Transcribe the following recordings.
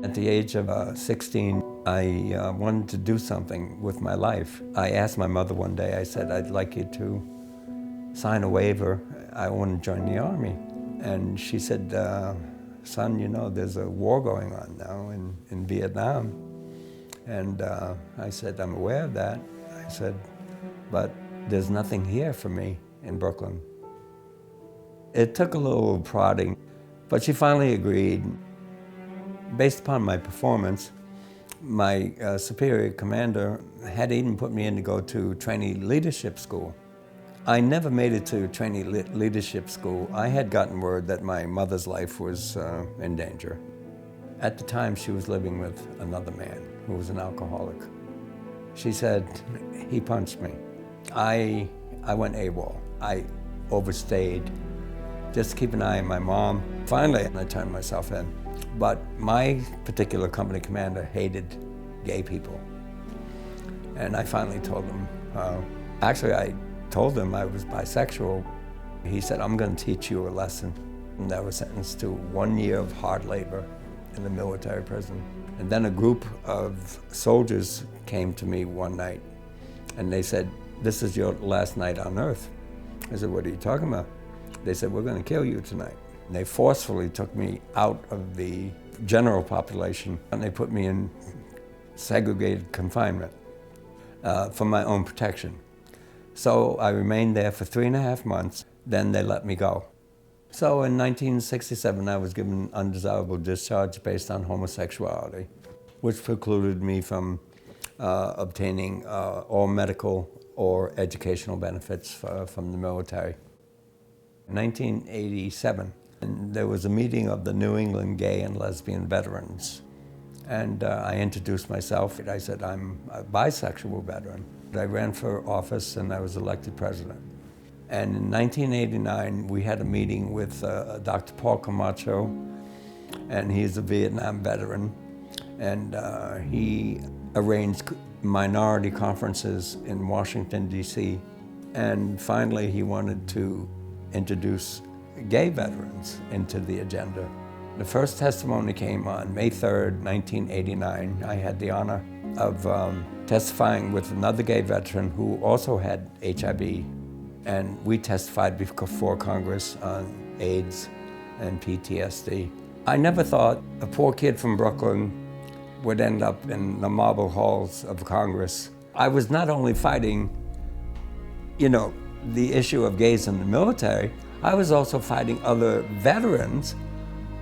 At the age of 16, I wanted to do something with my life. I asked my mother one day, I said, I'd like you to sign a waiver. I want to join the Army. And she said, son, you know, there's a war going on now in Vietnam. And I said, I'm aware of that. I said, but there's nothing here for me in Brooklyn. It took a little prodding, but she finally agreed. Based upon my performance, my superior commander had even put me in to go to trainee leadership school. I never made it to trainee leadership school. I had gotten word that my mother's life was in danger. At the time, she was living with another man who was an alcoholic. She said, he punched me. I went AWOL. I overstayed. Just keep an eye on my mom. Finally, I turned myself in. But my particular company commander hated gay people. And I finally told him, actually I told him I was bisexual. He said, I'm going to teach you a lesson. And I was sentenced to 1 year of hard labor in a military prison. And then a group of soldiers came to me one night and they said, this is your last night on earth. I said, what are you talking about? They said, we're going to kill you tonight. And they forcefully took me out of the general population and they put me in segregated confinement for my own protection. So I remained there for 3.5 months, then they let me go. So in 1967, I was given undesirable discharge based on homosexuality, which precluded me from obtaining all medical or educational benefits from the military. In 1987, and there was a meeting of the New England gay and lesbian veterans. And I introduced myself. I said, I'm a bisexual veteran. I ran for office and I was elected president. And in 1989, we had a meeting with Dr. Paul Camacho, and he's a Vietnam veteran. And he arranged minority conferences in Washington, D.C. And finally, he wanted to introduce gay veterans into the agenda. The first testimony came on May 3rd, 1989. I had the honor of testifying with another gay veteran who also had HIV, and we testified before Congress on AIDS and PTSD. I never thought a poor kid from Brooklyn would end up in the marble halls of Congress. I was not only fighting, you know, the issue of gays in the military, I was also fighting other veterans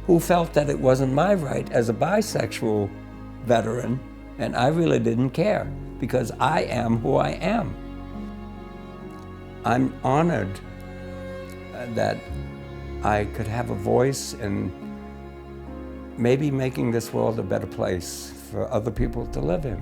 who felt that it wasn't my right as a bisexual veteran, and I really didn't care because I am who I am. I'm honored that I could have a voice in maybe making this world a better place for other people to live in.